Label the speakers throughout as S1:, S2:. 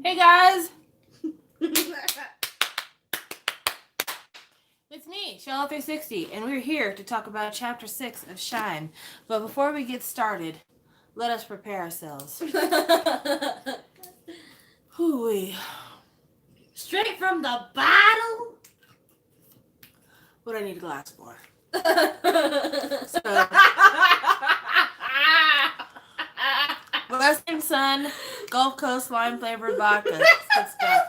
S1: Hey guys! It's me, Shallow360, and we're here to talk about Chapter 6 of Shine. But before we get started, let us prepare ourselves. Hooey.
S2: Straight from the bottle?
S1: What do I need a glass for? Western Sun, Gulf Coast lime flavored vodka. Good stuff.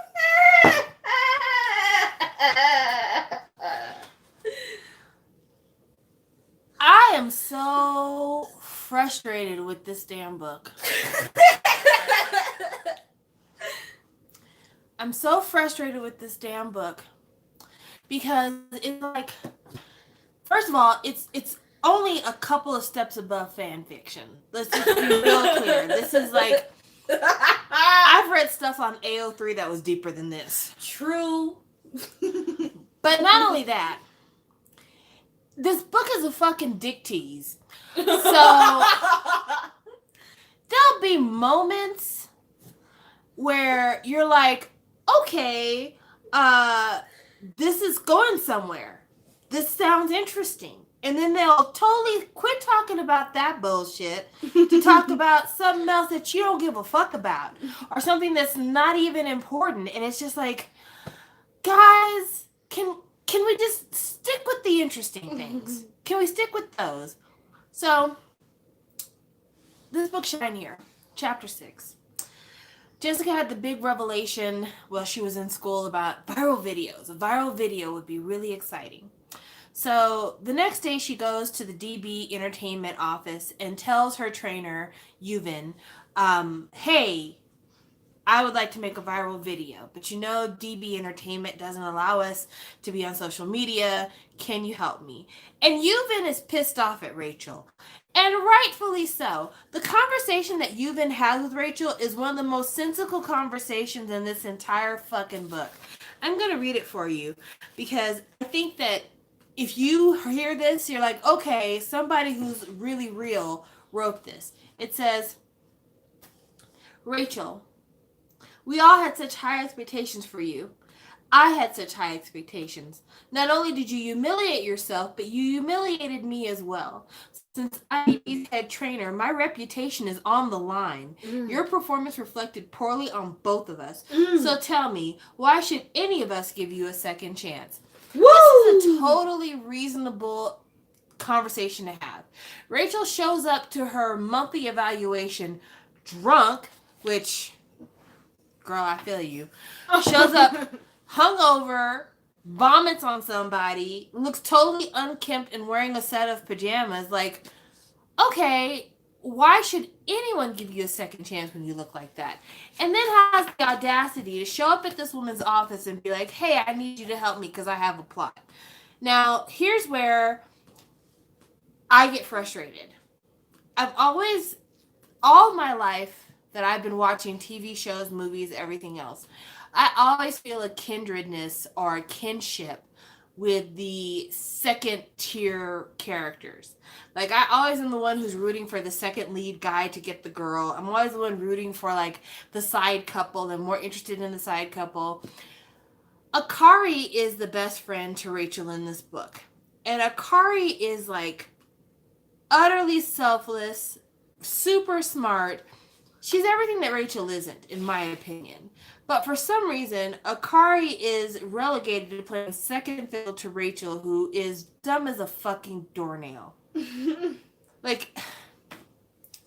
S1: I am so frustrated with this damn book. I'm so frustrated with this damn book because it's like, first of all, it's only a couple of steps above fan fiction. Let's just be real clear. This is like, I've read stuff on AO3 that was deeper than this.
S2: True.
S1: But not only that, this book is a fucking dick tease. So there'll be moments where you're like, okay, this is going somewhere. This sounds interesting. And then they'll totally quit talking about that bullshit to talk about something else that you don't give a fuck about. Or something that's not even important. And it's just like, guys, can we just stick with the interesting things? Can we stick with those? So, this book, Shine here, Chapter 6. Jessica had the big revelation while she was in school about viral videos. A viral video would be really exciting. So the next day she goes to the DB Entertainment office and tells her trainer, Yuvin, hey, I would like to make a viral video, but you know DB Entertainment doesn't allow us to be on social media. Can you help me? And Yuvin is pissed off at Rachel. And rightfully so. The conversation that Yuvin has with Rachel is one of the most sensical conversations in this entire fucking book. I'm going to read it for you because I think that if you hear this, you're like, okay, somebody who's really real wrote this. It says, Rachel, we all had such high expectations for you. I had such high expectations. Not only did you humiliate yourself, but you humiliated me as well. Since I'm ID's head trainer, my reputation is on the line. Your performance reflected poorly on both of us. So tell me, why should any of us give you a second chance? Woo! This is a totally reasonable conversation to have. Rachel shows up to her monthly evaluation drunk, which, girl, I feel you. Shows up hungover, vomits on somebody, looks totally unkempt and wearing a set of pajamas. Like, okay, why should anyone give you a second chance when you look like that? And then has the audacity to show up at this woman's office and be like, hey, I need you to help me because I have a plot. Now, here's where I get frustrated. I've always, all my life that I've been watching TV shows, movies, everything else, I always feel a kindredness or a kinship with the second tier characters. Like, I always am the one who's rooting for the second lead guy to get the girl. I'm always the one rooting for, like, the side couple and more interested in the side couple. Akari is the best friend to Rachel in this book. And Akari is, like, utterly selfless, super smart. She's everything that Rachel isn't, in my opinion. But for some reason, Akari is relegated to playing second fiddle to Rachel, who is dumb as a fucking doornail. Like,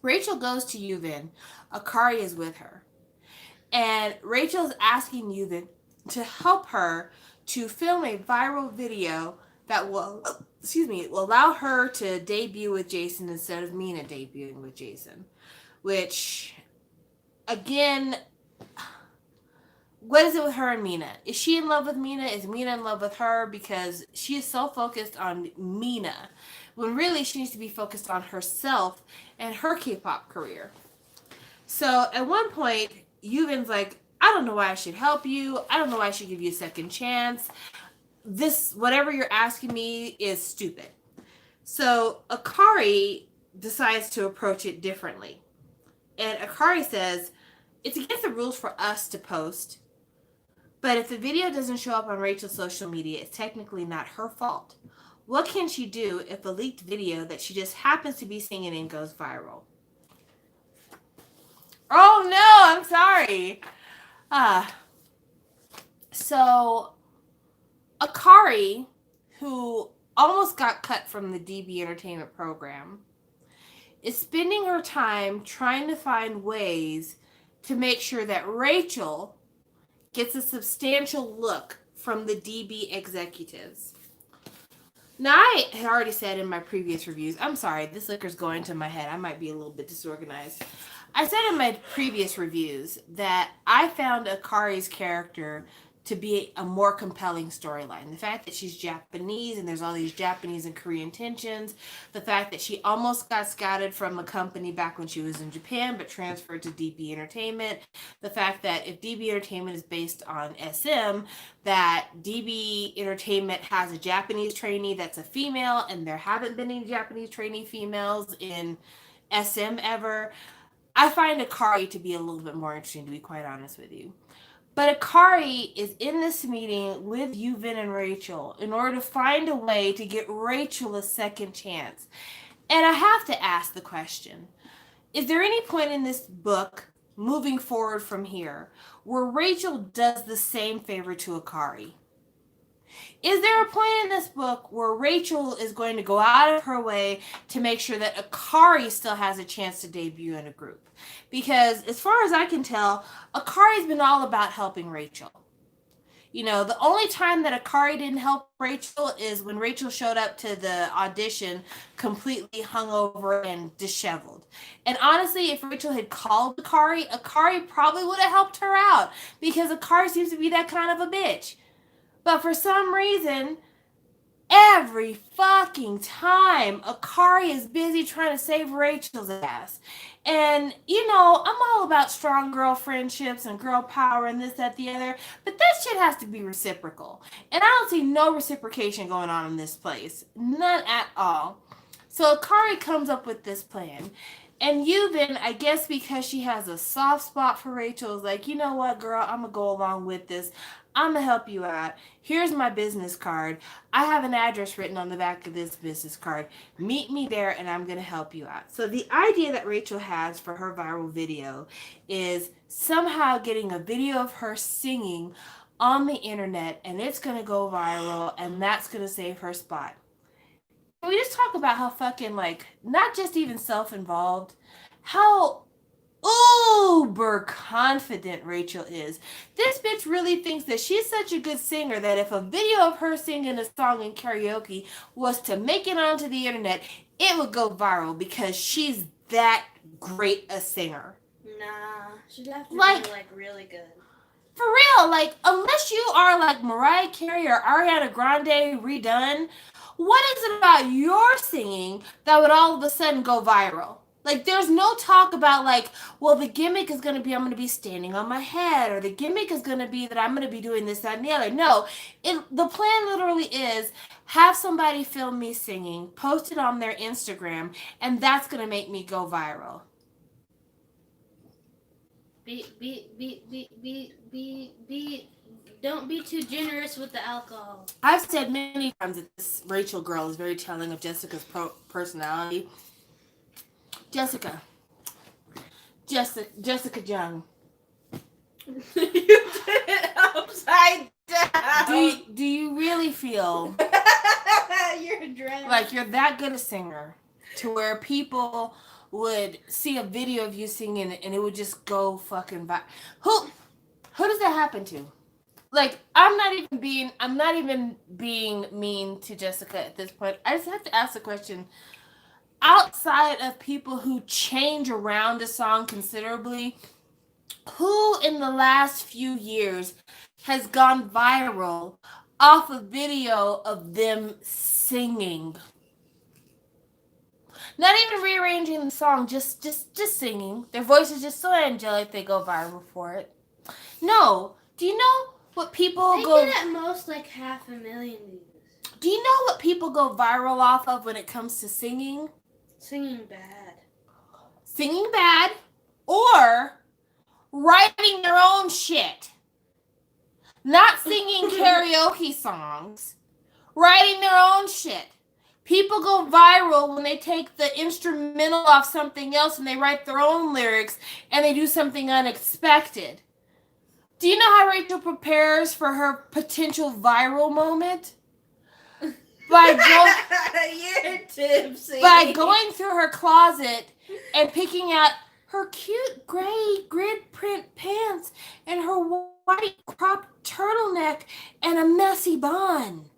S1: Rachel goes to Yuvin. Akari is with her. And Rachel's asking Yuvin to help her to film a viral video that will allow her to debut with Jason instead of Mina debuting with Jason. Which, again, what is it with her and Mina? Is she in love with Mina? Is Mina in love with her? Because she is so focused on Mina, when really she needs to be focused on herself and her K-pop career. So at one point, Yuvin's like, I don't know why I should help you. I don't know why I should give you a second chance. This, whatever you're asking me, is stupid. So Akari decides to approach it differently. And Akari says, it's against the rules for us to post. But if the video doesn't show up on Rachel's social media, it's technically not her fault. What can she do if a leaked video that she just happens to be singing in goes viral? Oh no, I'm sorry. So Akari, who almost got cut from the DB Entertainment program, is spending her time trying to find ways to make sure that Rachel gets a substantial look from the DB executives. Now, I had already said in my previous reviews, I'm sorry, this liquor's going to my head. I might be a little bit disorganized. I said in my previous reviews that I found Akari's character to be a more compelling storyline. The fact that she's Japanese and there's all these Japanese and Korean tensions. The fact that she almost got scouted from a company back when she was in Japan but transferred to DB Entertainment. The fact that if DB Entertainment is based on SM, that DB Entertainment has a Japanese trainee that's a female and there haven't been any Japanese trainee females in SM ever. I find Akari to be a little bit more interesting, to be quite honest with you. But Akari is in this meeting with Yuvin and Rachel in order to find a way to get Rachel a second chance. And I have to ask the question, is there any point in this book, moving forward from here, where Rachel does the same favor to Akari? Is there a point in this book where Rachel is going to go out of her way to make sure that Akari still has a chance to debut in a group? Because as far as I can tell, Akari's been all about helping Rachel. You know, the only time that Akari didn't help Rachel is when Rachel showed up to the audition completely hungover and disheveled. And honestly, if Rachel had called Akari, Akari probably would have helped her out because Akari seems to be that kind of a bitch. But for some reason, every fucking time, Akari is busy trying to save Rachel's ass. And, you know, I'm all about strong girl friendships and girl power and this, that, the other. But that shit has to be reciprocal. And I don't see no reciprocation going on in this place. None at all. So Akari comes up with this plan. And Yuvin, I guess because she has a soft spot for Rachel, is like, you know what, girl, I'm going to go along with this. I'm going to help you out. Here's my business card. I have an address written on the back of this business card. Meet me there and I'm going to help you out. So the idea that Rachel has for her viral video is somehow getting a video of her singing on the internet and it's going to go viral and that's going to save her spot. Can we just talk about how fucking, like, not just even self-involved, how uber confident Rachel is. This bitch really thinks that she's such a good singer that if a video of her singing a song in karaoke was to make it onto the internet, it would go viral because she's that great a singer.
S3: Nah, she'd have to
S1: Like-
S3: be like really good.
S1: For real, like, unless you are like Mariah Carey or Ariana Grande redone, what is it about your singing that would all of a sudden go viral? Like, there's no talk about, like, well, the gimmick is going to be I'm going to be standing on my head, or the gimmick is going to be that I'm going to be doing this, that, and the other. No, the plan literally is have somebody film me singing, post it on their Instagram, and that's going to make me go viral.
S3: Don't be too generous with the alcohol.
S1: I've said many times that this Rachel girl is very telling of Jessica's personality. Jessica Jung.
S3: You did it upside down.
S1: Do you really feel
S3: You're drunk.
S1: like you're that good a singer to where people would see a video of you singing and it would just go fucking viral? Who does that happen to? Like, I'm not even being mean to Jessica at this point. I just have to ask the question. Outside of people who change around a song considerably, who in the last few years has gone viral off a video of them singing? Not even rearranging the song, just singing. Their voice is just so angelic they go viral for it. No. Do you know what people
S3: They
S1: go...
S3: get at most like 500,000 views.
S1: Do you know what people go viral off of when it comes to singing?
S3: Singing bad.
S1: Singing bad, or writing their own shit. Not singing karaoke songs. Writing their own shit. People go viral when they take the instrumental off something else and they write their own lyrics and they do something unexpected. Do you know how Rachel prepares for her potential viral moment? By
S3: You're tipsy.
S1: going through her closet and picking out her cute gray grid print pants and her white cropped turtleneck and a messy bun.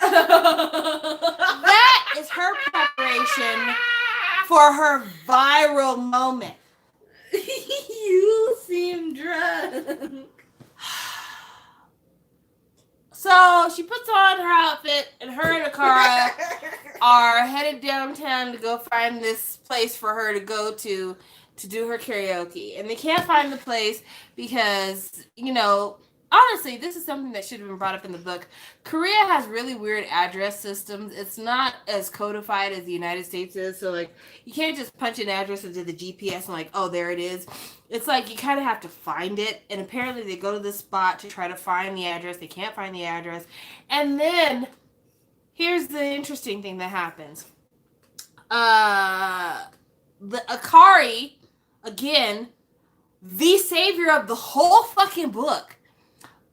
S1: That is her preparation for her viral moment.
S3: You seem drunk.
S1: So she puts on her outfit, and her and Akara are headed downtown to go find this place for her to go to do her karaoke. And they can't find the place because, honestly, this is something that should have been brought up in the book. Korea has really weird address systems. It's not as codified as the United States is. So, you can't just punch an address into the GPS and oh, there it is. It's you kind of have to find it. And apparently they go to this spot to try to find the address. They can't find the address. And then, here's the interesting thing that happens. The Akari, again, the savior of the whole fucking book,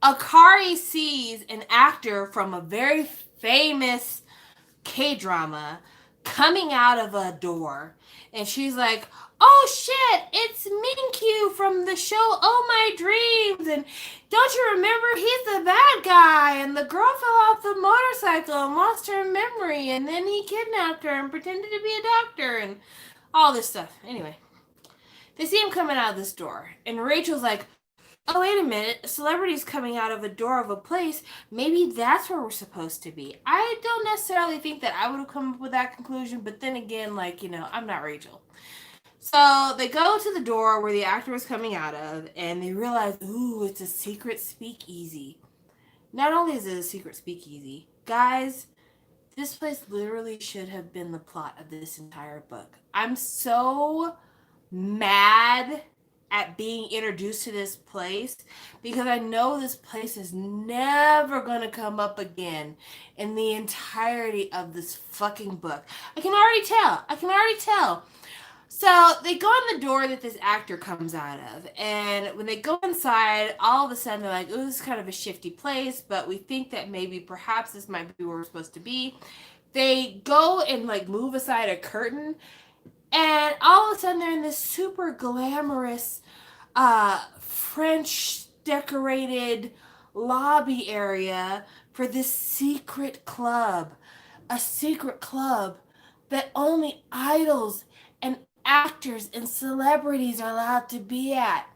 S1: Akari sees an actor from a very famous K-drama coming out of a door. And she's like, oh shit, it's Minkyu from the show Oh My Dreams. And don't you remember, he's the bad guy. And the girl fell off the motorcycle and lost her memory. And then he kidnapped her and pretended to be a doctor and all this stuff. Anyway, they see him coming out of this door. And Rachel's like, oh, wait a minute, a celebrity's coming out of a door of a place. Maybe that's where we're supposed to be. I don't necessarily think that I would have come up with that conclusion, but then again, I'm not Rachel. So they go to the door where the actor was coming out of, and they realize, ooh, it's a secret speakeasy. Not only is it a secret speakeasy, guys, this place literally should have been the plot of this entire book. I'm so mad at being introduced to this place because I know this place is never going to come up again in the entirety of this fucking book. I can already tell. So they go in the door that this actor comes out of, and when they go inside, all of a sudden they're like, oh, this is kind of a shifty place, but we think that maybe perhaps this might be where we're supposed to be. They go and move aside a curtain, and all of a sudden they're in this super glamorous French decorated lobby area for this secret club. A secret club that only idols and actors and celebrities are allowed to be at.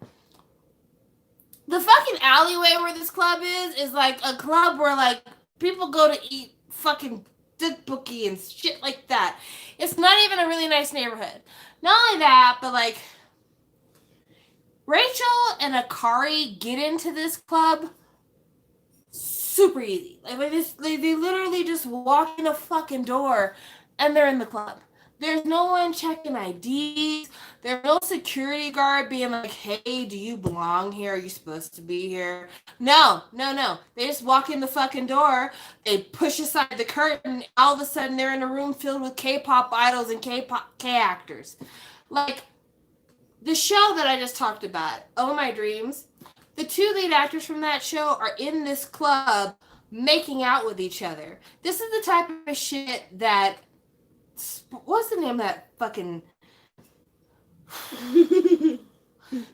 S1: The fucking alleyway where this club is like a club where people go to eat fucking dick bookie and shit like that. It's not even a really nice neighborhood. Not only that, but Rachel and Akari get into this club super easy. They literally just walk in a fucking door and they're in the club. There's no one checking IDs. There's no security guard being like, hey, do you belong here? Are you supposed to be here? No. They just walk in the fucking door. They push aside the curtain. All of a sudden, they're in a room filled with K-pop idols and K actors. The show that I just talked about, Oh My Dreams, the two lead actors from that show are in this club making out with each other. This is the type of shit that... What's the name of that fucking...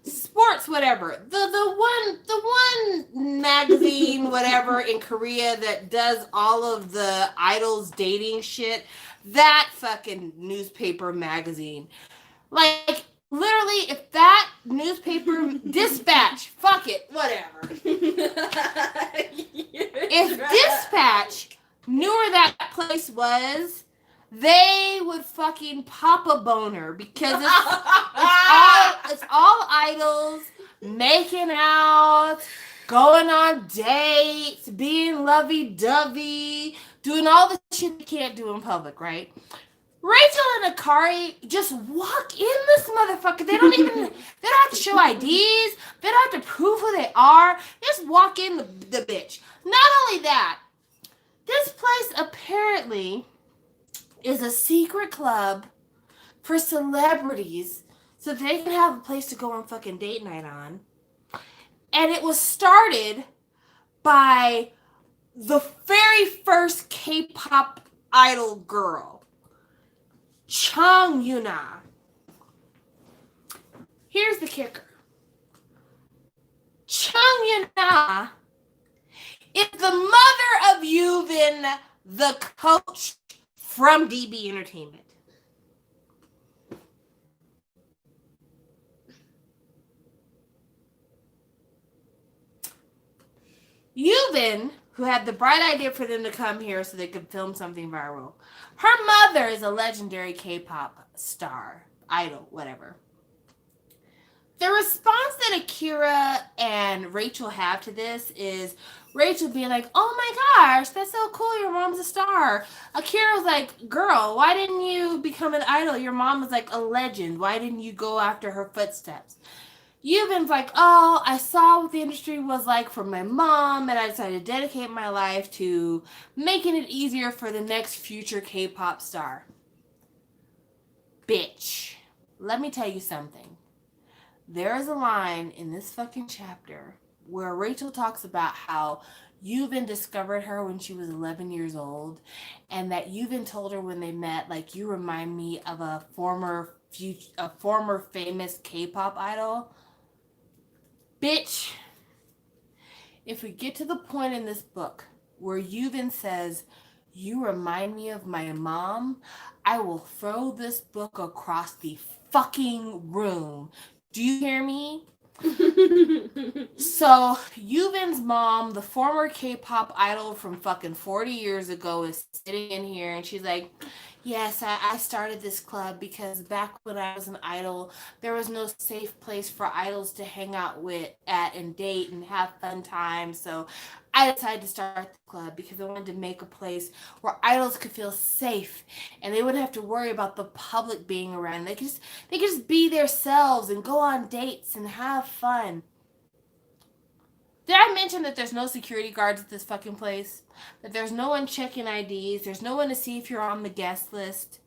S1: Sports whatever. The one magazine whatever in Korea that does all of the idols dating shit. That fucking newspaper magazine. Literally, if that newspaper Dispatch, fuck it, whatever. If Dispatch knew where that place was, they would fucking pop a boner because it's all idols making out, going on dates, being lovey-dovey, doing all the shit you can't do in public, right? Rachel and Akari just walk in this motherfucker. They don't have to show IDs. They don't have to prove who they are. They just walk in the bitch. Not only that, this place apparently is a secret club for celebrities so they can have a place to go on fucking date night on. And it was started by the very first K-pop idol girl, Chung Yuna. Here's the kicker. Chung Yuna is the mother of Yuvin, the coach from DB Entertainment. Yuvin, who had the bright idea for them to come here so they could film something viral. Her mother is a legendary K-pop star, idol, whatever. The response that Akira and Rachel have to this is Rachel being like, oh my gosh, that's so cool, your mom's a star. Akira's like, girl, why didn't you become an idol? Your mom was like a legend. Why didn't you go after her footsteps? Yuvin's like, oh, I saw what the industry was like for my mom, and I decided to dedicate my life to making it easier for the next future K-pop star. Bitch, let me tell you something. There is a line in this fucking chapter where Rachel talks about how Yuvin discovered her when she was 11 years old, and that Yuvin told her when they met, like, you remind me of a former famous K-pop idol. Bitch, if we get to the point in this book where Yuvin says, you remind me of my mom, I will throw this book across the fucking room. Do you hear me? So, Yuvin's mom, the former K-pop idol from fucking 40 years ago, is sitting in here and she's like, yes, I started this club because back when I was an idol, there was no safe place for idols to hang out at and date and have fun times. So I decided to start the club because I wanted to make a place where idols could feel safe and they wouldn't have to worry about the public being around. They could just be themselves and go on dates and have fun. Did I mention that there's no security guards at this fucking place? That there's no one checking IDs? There's no one to see if you're on the guest list?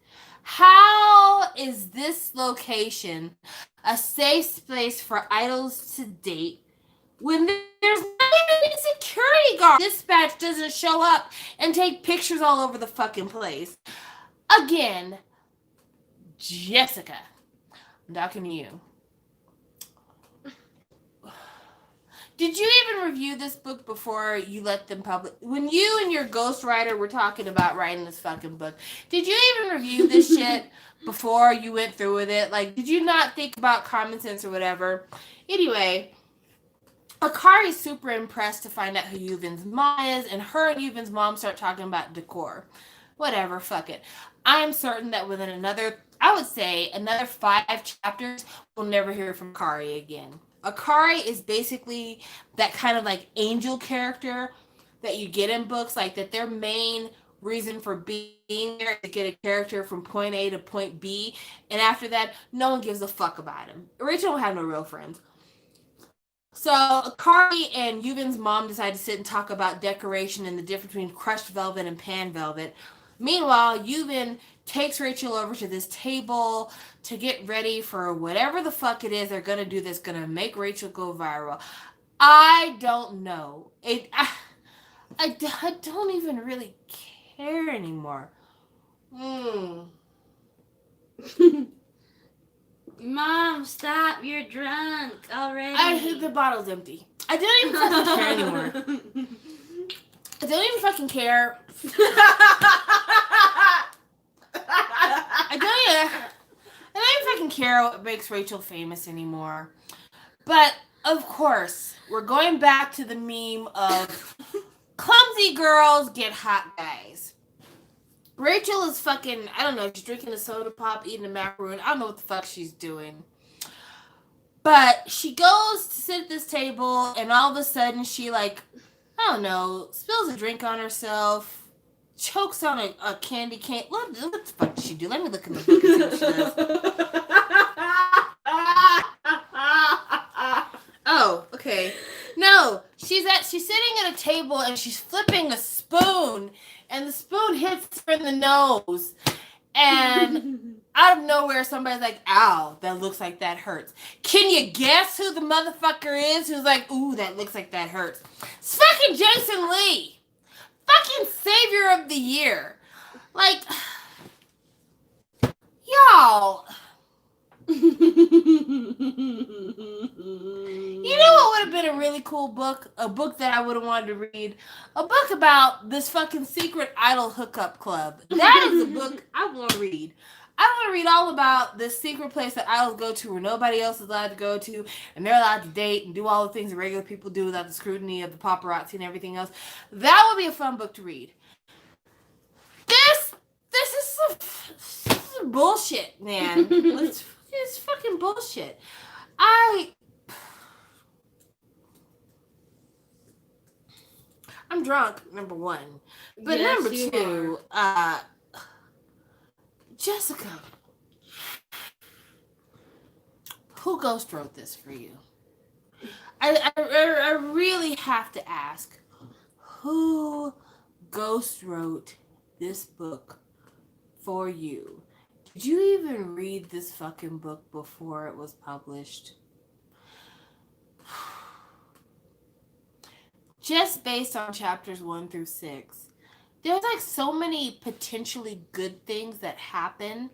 S1: How is this location a safe place for idols to date when there's not even a security guard? Dispatch doesn't show up and take pictures all over the fucking place. Again, Jessica, I'm talking to you. Did you even review this book before you let them publish? When you and your ghostwriter were talking about writing this fucking book, did you even review this shit before you went through with it? Like, did you not think about common sense or whatever? Anyway, Akari's super impressed to find out who Yuvin's mom is, and her and Yuvin's mom start talking about decor. Whatever, fuck it. I am certain that within another 5 chapters, we'll never hear from Akari again. Akari is basically that kind of like angel character that you get in books, like that their main reason for being there is to get a character from point A to point B, and after that, no one gives a fuck about him. Rachel don't have no real friends. So Akari and Yuvin's mom decide to sit and talk about decoration and the difference between crushed velvet and pan velvet. Meanwhile, Yuvin takes Rachel over to this table to get ready for whatever the fuck it is they're going to do that's going to make Rachel go viral. I don't know. I don't even really care anymore.
S2: Mom, stop. You're drunk already.
S1: The bottle's empty. I don't even fucking care anymore. I don't even fucking care. I don't even fucking care what makes Rachel famous anymore. But, of course, we're going back to the meme of clumsy girls get hot guys. Rachel is fucking, I don't know, she's drinking a soda pop, eating a macaroon. I don't know what the fuck she's doing. But she goes to sit at this table, and all of a sudden she, like, I don't know, spills a drink on herself. chokes on a candy cane. What the fuck does she do? Let me look in the book and see what she does. Oh, okay. No, she's sitting at a table and she's flipping a spoon, and the spoon hits her in the nose, and out of nowhere somebody's like, "Ow, that looks like that hurts." Can you guess who the motherfucker is who's like, "Ooh, that looks like that hurts"? It's fucking Jason Lee, fucking savior of the year. Like, y'all. You know what would have been a really cool book? A book that I would have wanted to read? A book about this fucking secret idol hookup club. That is a book I want to read. I want to read all about this secret place that idols go to where nobody else is allowed to go to, and they're allowed to date and do all the things that regular people do without the scrutiny of the paparazzi and everything else. That would be a fun book to read. This is some bullshit, man. It's fucking bullshit. I'm drunk, number one. But
S2: Yes,
S1: number
S2: you
S1: two, Jessica, who ghost wrote this for you? I really have to ask, who ghost wrote this book for you? Did you even read this fucking book before it was published? Just based on chapters 1 through 6, there's like so many potentially good things that happen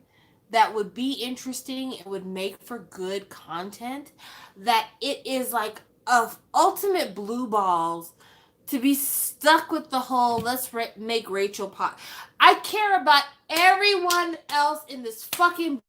S1: that would be interesting and would make for good content, that it is like of ultimate blue balls to be stuck with the whole let's make Rachel pop. I care about everyone else in this fucking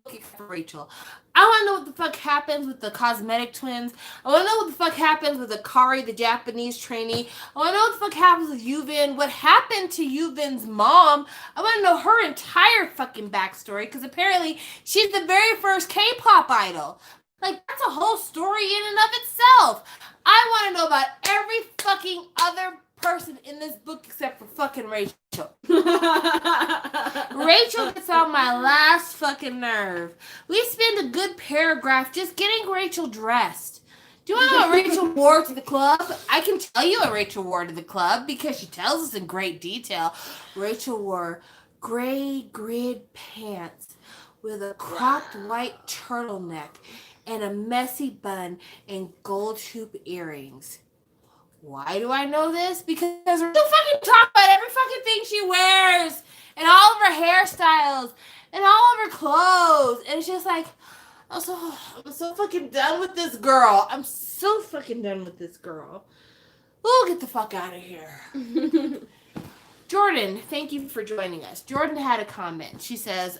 S1: book except for Rachel. I want to know what the fuck happens with the cosmetic twins. I want to know what the fuck happens with Akari, the Japanese trainee. I want to know what the fuck happens with Yuvin. What happened to Yuvin's mom? I want to know her entire fucking backstory, because apparently she's the very first K-pop idol. Like, that's a whole story in and of itself. I want to know about every fucking other person in this book except for fucking Rachel. Rachel gets on my last fucking nerve. We spend a good paragraph just getting Rachel dressed. Do you want to know what Rachel wore to the club? I can tell you what Rachel wore to the club because she tells us in great detail. Rachel wore gray grid pants with a cropped white turtleneck and a messy bun and gold hoop earrings. Why do I know this? Because Rachel fucking talk about every fucking thing she wears and all of her hairstyles and all of her clothes. And it's just like, I'm so fucking done with this girl. I'm so fucking done with this girl. We'll get the fuck out of here. Jordan, thank you for joining us. Jordan had a comment. She says,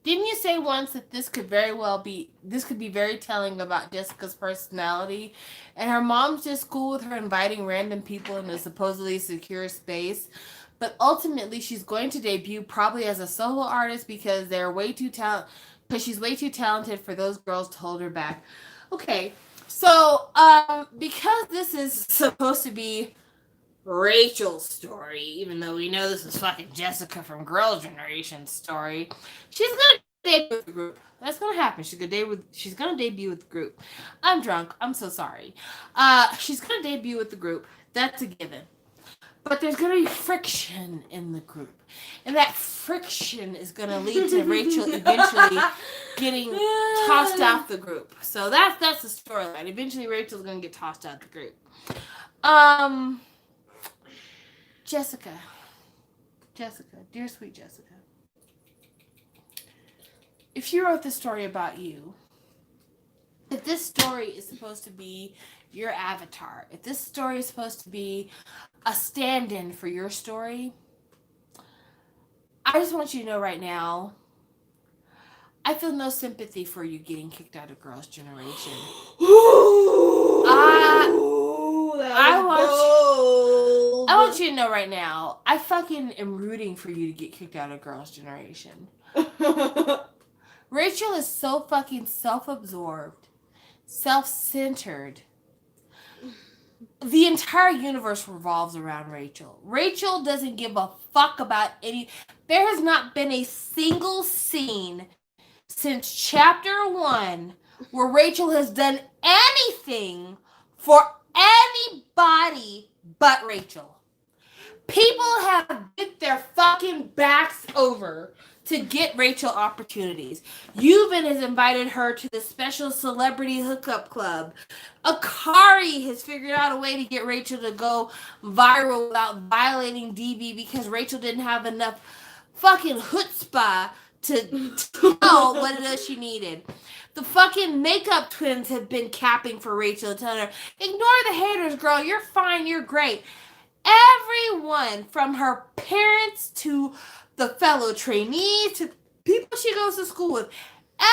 S1: didn't you say once that this could be very telling about Jessica's personality, and her mom's just cool with her inviting random people in a supposedly secure space, but ultimately she's going to debut probably as a solo artist because she's way too talented for those girls to hold her back. Okay, so because this is supposed to be Rachel's story, even though we know this is fucking Jessica from Girls' Generation's story, she's gonna debut with the group. That's gonna happen. She's gonna debut with the group. I'm drunk. I'm so sorry. She's gonna debut with the group. That's a given. But there's gonna be friction in the group, and that friction is gonna lead to Rachel eventually getting tossed out the group. So that's the storyline. Eventually, Rachel's gonna get tossed out the group. Jessica, dear sweet Jessica, if you wrote this story about you, if this story is supposed to be your avatar, if this story is supposed to be a stand-in for your story, I just want you to know right now, I feel no sympathy for you getting kicked out of Girls' Generation. I want you to know right now, I fucking am rooting for you to get kicked out of Girls' Generation. Rachel is so fucking self-absorbed, self-centered, the entire universe revolves around Rachel. Rachel doesn't give a fuck about any. There has not been a single scene since chapter 1 where Rachel has done anything for anybody but Rachel. People have bent their fucking backs over to get Rachel opportunities. Yuvin has invited her to the special celebrity hookup club. Akari has figured out a way to get Rachel to go viral without violating DB because Rachel didn't have enough fucking chutzpah to tell what it is she needed. The fucking makeup twins have been capping for Rachel, telling her, ignore the haters, girl. You're fine. You're great. Everyone from her parents to the fellow trainees to people she goes to school with,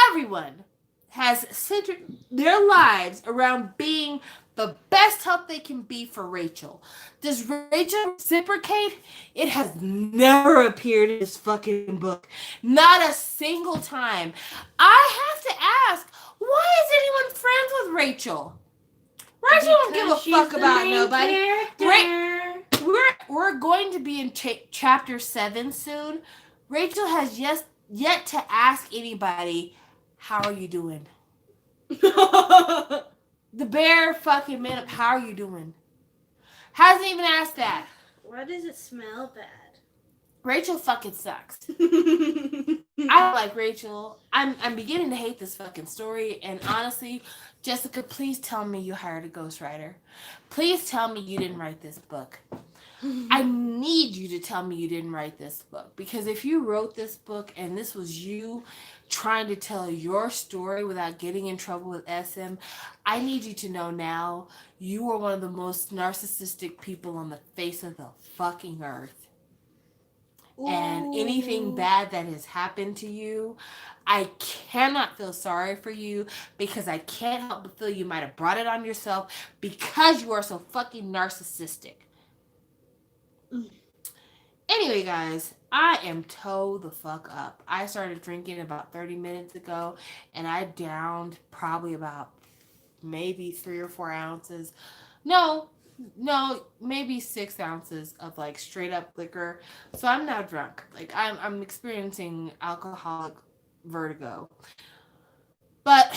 S1: everyone has centered their lives around being the best help they can be for Rachel. Does Rachel reciprocate? It has never appeared in this fucking book. Not a single time. I have to ask, why is anyone friends with Rachel? Rachel don't give a fuck about nobody. We're going to be in chapter 7 soon. Rachel has yet to ask anybody, how are you doing? The bear fucking made up, how are you doing? Hasn't even asked that.
S2: Why does it smell bad?
S1: Rachel fucking sucks. I don't like Rachel. I'm beginning to hate this fucking story. And honestly, Jessica, please tell me you hired a ghostwriter. Please tell me you didn't write this book. I need you to tell me you didn't write this book. Because if you wrote this book and this was you trying to tell your story without getting in trouble with SM, I need you to know now you are one of the most narcissistic people on the face of the fucking earth. Ooh. And anything bad that has happened to you, I cannot feel sorry for you because I can't help but feel you might have brought it on yourself because you are so fucking narcissistic. Anyway, guys, I am toe the fuck up. I started drinking about 30 minutes ago, and I downed probably about maybe 3 or 4 ounces. No, maybe 6 ounces of like straight up liquor. So I'm now drunk. Like I'm experiencing alcoholic vertigo. But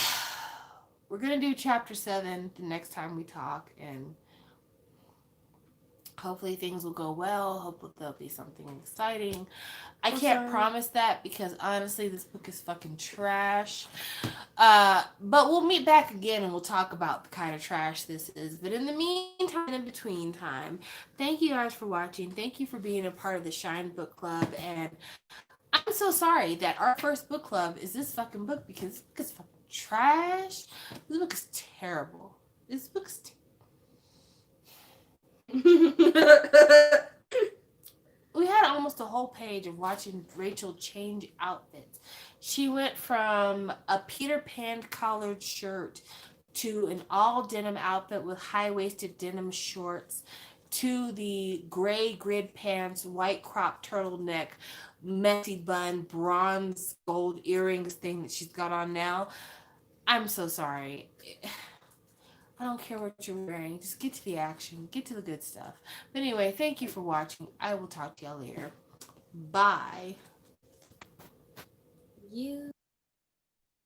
S1: we're gonna do chapter 7 the next time we talk, and hopefully things will go well. Hopefully there'll be something exciting. I can't promise that because honestly this book is fucking trash. But we'll meet back again and we'll talk about the kind of trash this is. But in the meantime, in between time, thank you guys for watching. Thank you for being a part of the Shine Book Club. And I'm so sorry that our first book club is this fucking book because this book is fucking trash. This book is terrible. This book's terrible. We had almost a whole page of watching Rachel change outfits. She went from a Peter Pan collared shirt to an all denim outfit with high-waisted denim shorts to the gray grid pants, white crop turtleneck, messy bun, bronze gold earrings thing that she's got on now. I'm so sorry. I don't care what you're wearing. Just get to the action. Get to the good stuff. But anyway, thank you for watching. I will talk to y'all later. Bye.
S2: You